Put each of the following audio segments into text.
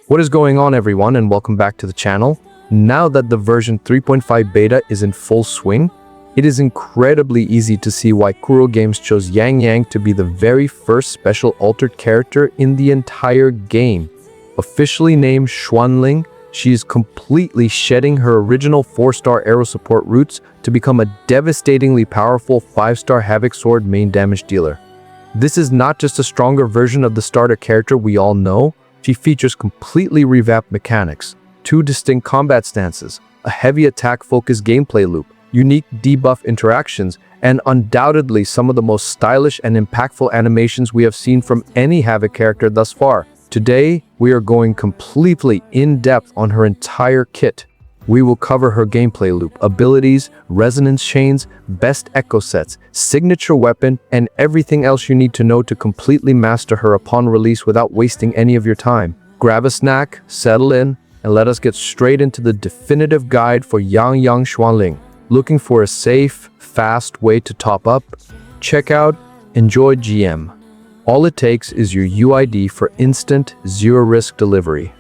What is going on, everyone, and welcome back to the channel. Now that the version 3.5 beta is in full swing, it is incredibly easy to see why Kuro Games chose Yangyang to be the very first special altered character in the entire game. Officially named Xuanling, she is completely shedding her original 4-star arrow support roots to become a devastatingly powerful 5-star Havoc Sword main damage dealer. This is not just a stronger version of the starter character we all know. She features completely revamped mechanics, 2 distinct combat stances, a heavy attack-focused gameplay loop, unique debuff interactions, and undoubtedly some of the most stylish and impactful animations we have seen from any Havoc character thus far. Today, we are going completely in-depth on her entire kit. We will cover her gameplay loop, abilities, resonance chains, best echo sets, signature weapon, and everything else you need to know to completely master her upon release without wasting any of your time. Grab a snack, settle in, and let us get straight into the definitive guide for Yangyang Xuanling. Looking for a safe, fast way to top up? Check out Enjoy GM. All it takes is your UID for instant, zero-risk delivery.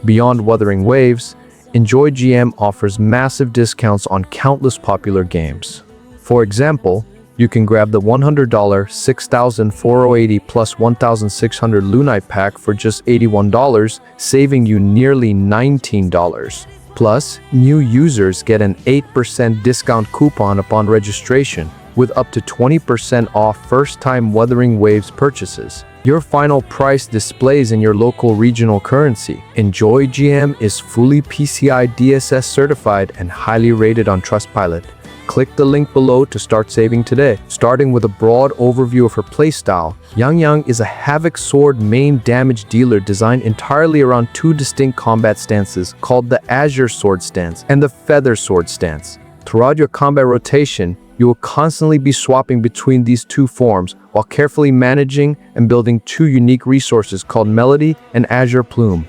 Beyond Wuthering Waves, Enjoy GM offers massive discounts on countless popular games. For example, you can grab the $100 6,480 plus 1,600 Lunite pack for just $81, saving you nearly $19. Plus, new users get an 8% discount coupon upon registration, with up to 20% off first-time Wuthering Waves purchases. Your final price displays in your local regional currency. Enjoy GM is fully PCI DSS certified and highly rated on Trustpilot. Click the link below to start saving today. Starting with a broad overview of her playstyle, Yangyang is a Havoc Sword main damage dealer designed entirely around 2 distinct combat stances called the Azure Sword stance and the Feather Sword stance. Throughout your combat rotation, you will constantly be swapping between these 2 forms while carefully managing and building 2 unique resources called Melody and Azure Plume.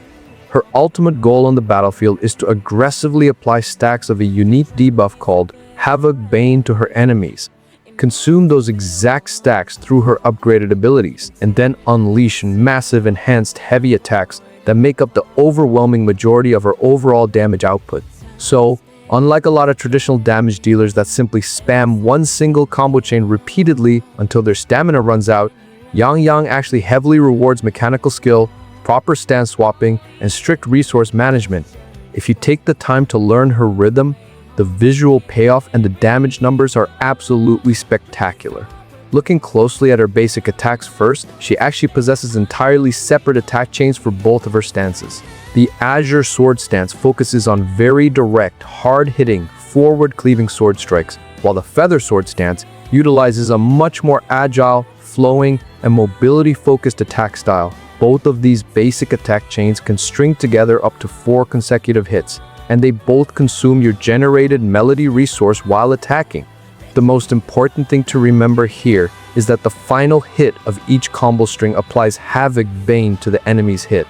Her ultimate goal on the battlefield is to aggressively apply stacks of a unique debuff called Havoc Bane to her enemies. Consume those exact stacks through her upgraded abilities, and then unleash massive enhanced heavy attacks that make up the overwhelming majority of her overall damage output. So, unlike a lot of traditional damage dealers that simply spam one single combo chain repeatedly until their stamina runs out, Yangyang actually heavily rewards mechanical skill, proper stance swapping, and strict resource management. If you take the time to learn her rhythm, the visual payoff and the damage numbers are absolutely spectacular. Looking closely at her basic attacks first, she actually possesses entirely separate attack chains for both of her stances. The Azure Sword stance focuses on very direct, hard-hitting, forward-cleaving sword strikes, while the Feather Sword stance utilizes a much more agile, flowing, and mobility-focused attack style. Both of these basic attack chains can string together up to 4 consecutive hits, and they both consume your generated Melody resource while attacking. The most important thing to remember here is that the final hit of each combo string applies Havoc Bane to the enemy's hit.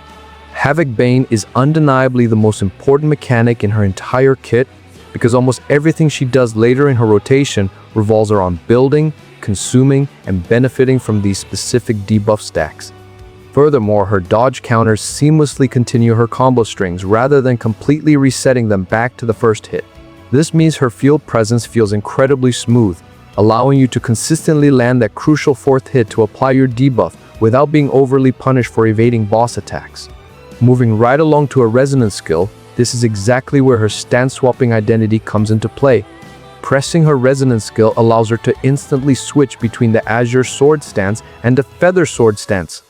Havoc Bane is undeniably the most important mechanic in her entire kit because almost everything she does later in her rotation revolves around building, consuming, and benefiting from these specific debuff stacks. Furthermore, her dodge counters seamlessly continue her combo strings rather than completely resetting them back to the first hit. This means her field presence feels incredibly smooth, allowing you to consistently land that crucial 4th hit to apply your debuff without being overly punished for evading boss attacks. Moving right along to a resonance skill, this is exactly where her stance swapping identity comes into play. Pressing her resonance skill allows her to instantly switch between the Azure Sword stance and the Feather Sword stance.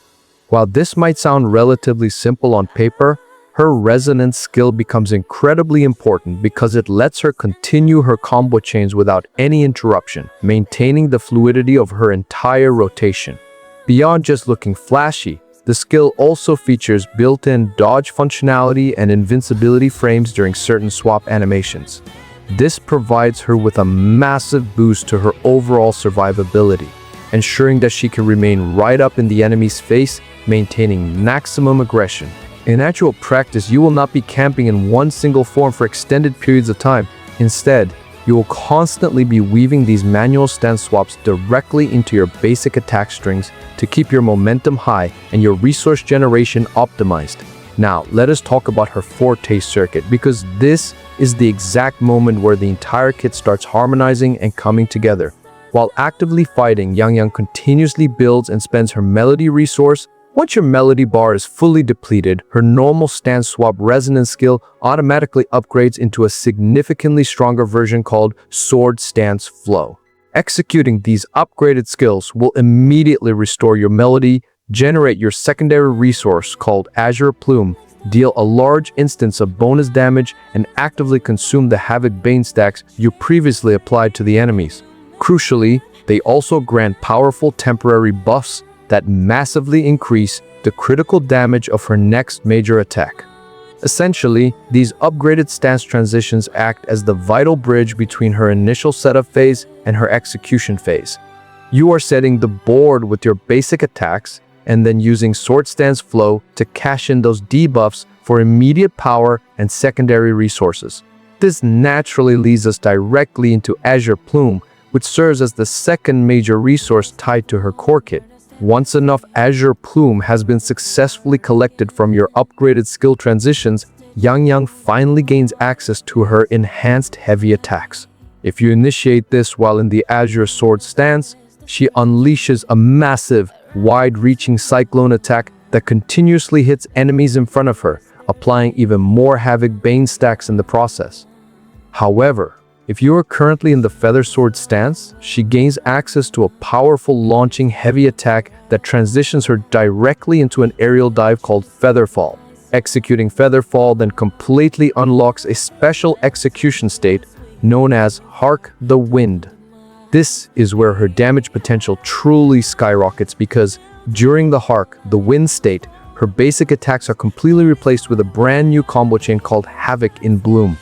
While this might sound relatively simple on paper, her resonance skill becomes incredibly important because it lets her continue her combo chains without any interruption, maintaining the fluidity of her entire rotation. Beyond just looking flashy, the skill also features built-in dodge functionality and invincibility frames during certain swap animations. This provides her with a massive boost to her overall survivability, ensuring that she can remain right up in the enemy's face, maintaining maximum aggression. In actual practice, you will not be camping in one single form for extended periods of time. Instead, you will constantly be weaving these manual stance swaps directly into your basic attack strings to keep your momentum high and your resource generation optimized. Now, let us talk about her Forte circuit, because this is the exact moment where the entire kit starts harmonizing and coming together. While actively fighting, Yangyang continuously builds and spends her Melody resource. Once your Melody bar is fully depleted, her normal stance swap resonance skill automatically upgrades into a significantly stronger version called Sword Stance Flow. Executing these upgraded skills will immediately restore your Melody, generate your secondary resource called Azure Plume, deal a large instance of bonus damage, and actively consume the Havoc Bane stacks you previously applied to the enemies. Crucially, they also grant powerful temporary buffs that massively increase the critical damage of her next major attack. Essentially, these upgraded stance transitions act as the vital bridge between her initial setup phase and her execution phase. You are setting the board with your basic attacks and then using Sword Stance Flow to cash in those debuffs for immediate power and secondary resources. This naturally leads us directly into Azure Plume, which serves as the second major resource tied to her core kit. Once enough Azure Plume has been successfully collected from your upgraded skill transitions, Yangyang finally gains access to her enhanced heavy attacks. If you initiate this while in the Azure Sword stance, she unleashes a massive, wide-reaching cyclone attack that continuously hits enemies in front of her, applying even more Havoc Bane stacks in the process. However, if you are currently in the Feather Sword stance, she gains access to a powerful launching heavy attack that transitions her directly into an aerial dive called Featherfall. Executing Featherfall then completely unlocks a special execution state known as Hark the Wind. This is where her damage potential truly skyrockets, because during the Hark the Wind state, her basic attacks are completely replaced with a brand new combo chain called Havoc in Bloom.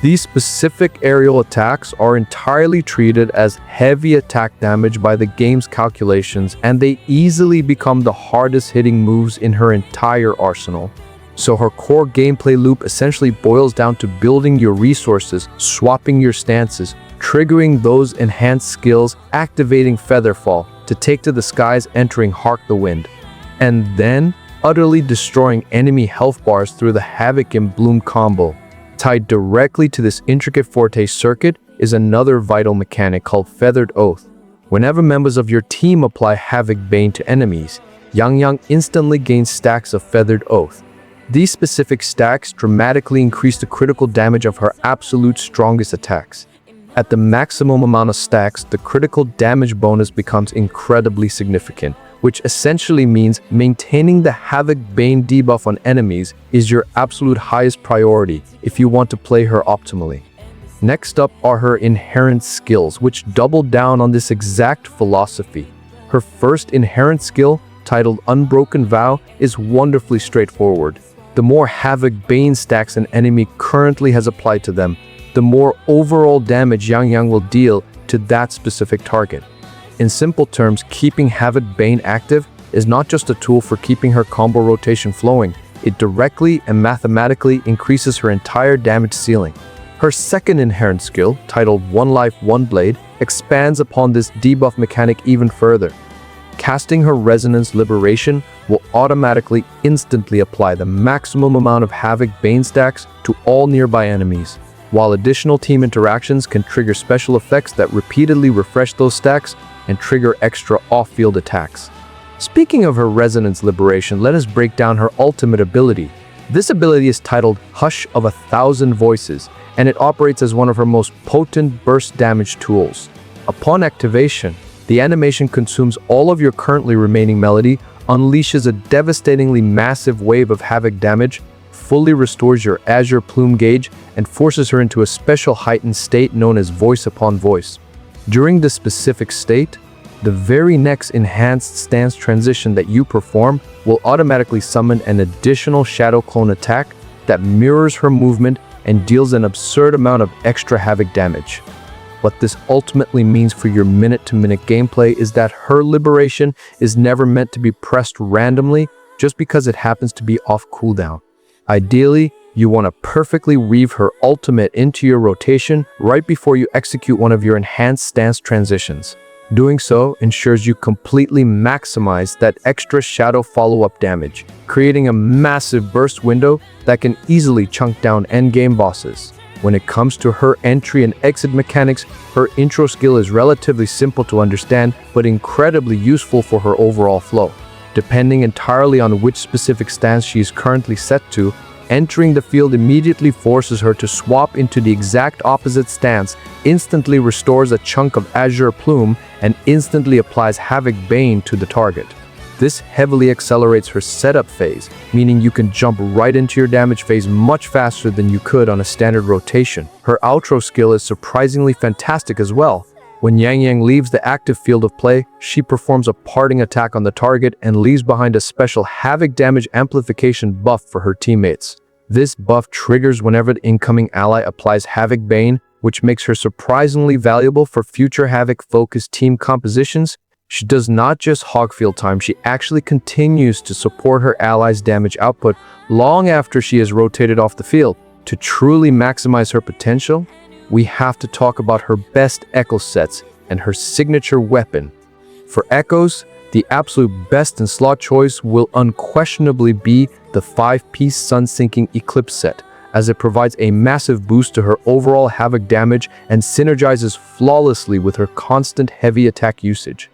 These specific aerial attacks are entirely treated as heavy attack damage by the game's calculations, and they easily become the hardest hitting moves in her entire arsenal. So her core gameplay loop essentially boils down to building your resources, swapping your stances, triggering those enhanced skills, activating Featherfall to take to the skies, entering Hark the Wind, and then utterly destroying enemy health bars through the Havoc in Bloom combo. Tied directly to this intricate Forte circuit is another vital mechanic called Feathered Oath. Whenever members of your team apply Havoc Bane to enemies, Yangyang instantly gains stacks of Feathered Oath. These specific stacks dramatically increase the critical damage of her absolute strongest attacks. At the maximum amount of stacks, the critical damage bonus becomes incredibly significant, which essentially means maintaining the Havoc Bane debuff on enemies is your absolute highest priority if you want to play her optimally. Next up are her inherent skills, which double down on this exact philosophy. Her first inherent skill, titled Unbroken Vow, is wonderfully straightforward. The more Havoc Bane stacks an enemy currently has applied to them, the more overall damage Yangyang will deal to that specific target. In simple terms, keeping Havoc Bane active is not just a tool for keeping her combo rotation flowing, it directly and mathematically increases her entire damage ceiling. Her second inherent skill, titled One Life, One Blade, expands upon this debuff mechanic even further. Casting her Resonance Liberation will automatically instantly apply the maximum amount of Havoc Bane stacks to all nearby enemies, while additional team interactions can trigger special effects that repeatedly refresh those stacks and trigger extra off-field attacks. Speaking of her Resonance Liberation, let us break down her ultimate ability. This ability is titled Hush of 1,000 Voices, and it operates as one of her most potent burst damage tools. Upon activation, the animation consumes all of your currently remaining Melody, unleashes a devastatingly massive wave of Havoc damage, fully restores your Azure Plume gauge, and forces her into a special heightened state known as Voice Upon Voice. During this specific state, the very next enhanced stance transition that you perform will automatically summon an additional Shadow Clone attack that mirrors her movement and deals an absurd amount of extra Havoc damage. What this ultimately means for your minute-to-minute gameplay is that her liberation is never meant to be pressed randomly just because it happens to be off cooldown. Ideally, you want to perfectly weave her ultimate into your rotation right before you execute one of your enhanced stance transitions. Doing so ensures you completely maximize that extra shadow follow-up damage, creating a massive burst window that can easily chunk down endgame bosses. When it comes to her entry and exit mechanics, her intro skill is relatively simple to understand, but incredibly useful for her overall flow. Depending entirely on which specific stance she is currently set to, entering the field immediately forces her to swap into the exact opposite stance, instantly restores a chunk of Azure Plume, and instantly applies Havoc Bane to the target. This heavily accelerates her setup phase, meaning you can jump right into your damage phase much faster than you could on a standard rotation. Her outro skill is surprisingly fantastic as well. When Yangyang leaves the active field of play, she performs a parting attack on the target and leaves behind a special Havoc damage amplification buff for her teammates. This buff triggers whenever the incoming ally applies Havoc Bane, which makes her surprisingly valuable for future Havoc-focused team compositions. She does not just hog field time, she actually continues to support her allies' damage output long after she has rotated off the field. To truly maximize her potential, we have to talk about her best echo sets and her signature weapon. For echoes, the absolute best in slot choice will unquestionably be the 5-piece Sun-Sinking Eclipse set, as it provides a massive boost to her overall Havoc damage and synergizes flawlessly with her constant heavy attack usage.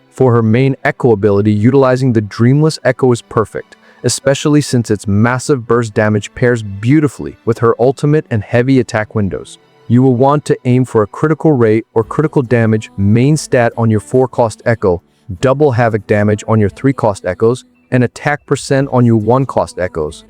For her main echo ability, utilizing the Dreamless Echo is perfect, especially since its massive burst damage pairs beautifully with her ultimate and heavy attack windows. You will want to aim for a critical rate or critical damage main stat on your 4-cost echo, double Havoc damage on your 3-cost echoes, and attack percent on your 1-cost echoes.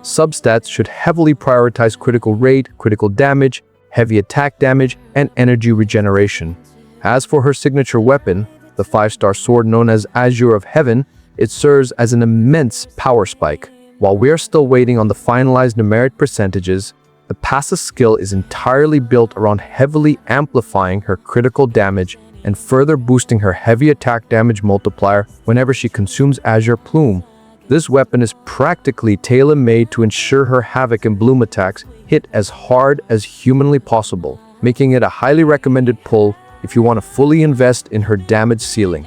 Substats should heavily prioritize critical rate, critical damage, heavy attack damage, and energy regeneration. As for her signature weapon, the 5-star sword known as Azure of Heaven, it serves as an immense power spike. While we are still waiting on the finalized numeric percentages, the passive skill is entirely built around heavily amplifying her critical damage and further boosting her heavy attack damage multiplier whenever she consumes Azure Plume. This weapon is practically tailor-made to ensure her Havoc and Bloom attacks hit as hard as humanly possible, making it a highly recommended pull if you want to fully invest in her damage ceiling.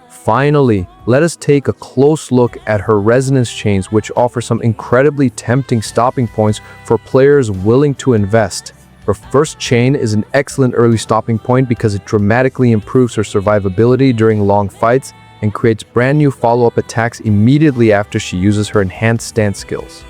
Finally, let us take a close look at her resonance chains, which offer some incredibly tempting stopping points for players willing to invest. Her first chain is an excellent early stopping point because it dramatically improves her survivability during long fights and creates brand new follow-up attacks immediately after she uses her enhanced stance skills.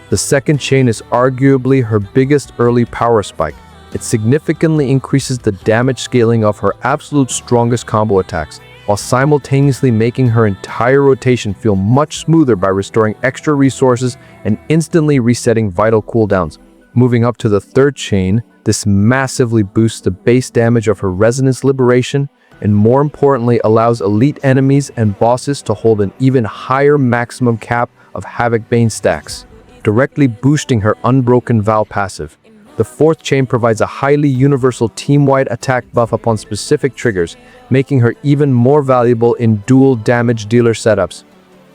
The second chain is arguably her biggest early power spike. It significantly increases the damage scaling of her absolute strongest combo attacks, while simultaneously making her entire rotation feel much smoother by restoring extra resources and instantly resetting vital cooldowns. Moving up to the third chain, this massively boosts the base damage of her Resonance Liberation, and more importantly allows elite enemies and bosses to hold an even higher maximum cap of Havoc Bane stacks, directly boosting her Unbroken Vow passive. The fourth chain provides a highly universal team-wide attack buff upon specific triggers, making her even more valuable in dual damage dealer setups.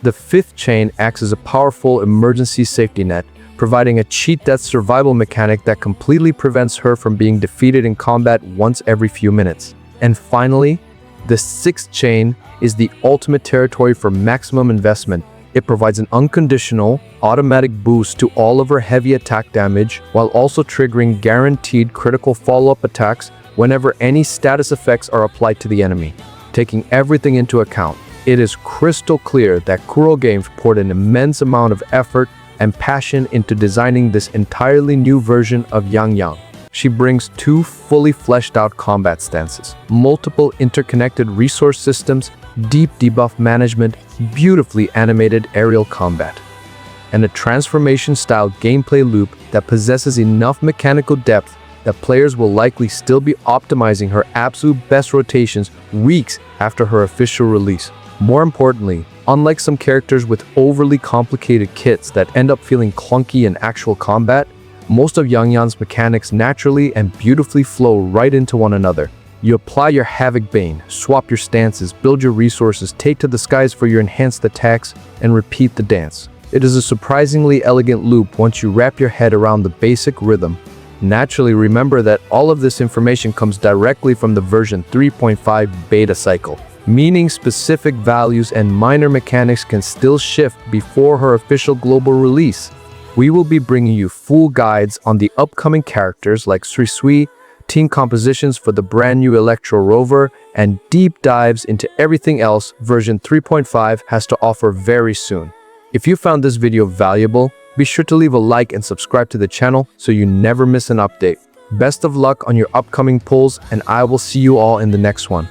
The fifth chain acts as a powerful emergency safety net, providing a cheat death survival mechanic that completely prevents her from being defeated in combat once every few minutes. And finally, the sixth chain is the ultimate territory for maximum investment. It provides an unconditional, automatic boost to all of her heavy attack damage, while also triggering guaranteed critical follow-up attacks whenever any status effects are applied to the enemy. Taking everything into account, it is crystal clear that Kuro Games poured an immense amount of effort and passion into designing this entirely new version of Yangyang. She brings two fully fleshed out combat stances, multiple interconnected resource systems, deep debuff management, beautifully animated aerial combat, and a transformation-style gameplay loop that possesses enough mechanical depth that players will likely still be optimizing her absolute best rotations weeks after her official release. More importantly, unlike some characters with overly complicated kits that end up feeling clunky in actual combat, most of Yangyang's mechanics naturally and beautifully flow right into one another. You apply your Havoc Bane, swap your stances, build your resources, take to the skies for your enhanced attacks, and repeat the dance. It is a surprisingly elegant loop once you wrap your head around the basic rhythm. Naturally, remember that all of this information comes directly from the version 3.5 beta cycle, meaning specific values and minor mechanics can still shift before her official global release. We will be bringing you full guides on the upcoming characters like Sui, team compositions for the brand new Electro Rover, and deep dives into everything else version 3.5 has to offer very soon. If you found this video valuable, be sure to leave a like and subscribe to the channel so you never miss an update. Best of luck on your upcoming pulls, and I will see you all in the next one.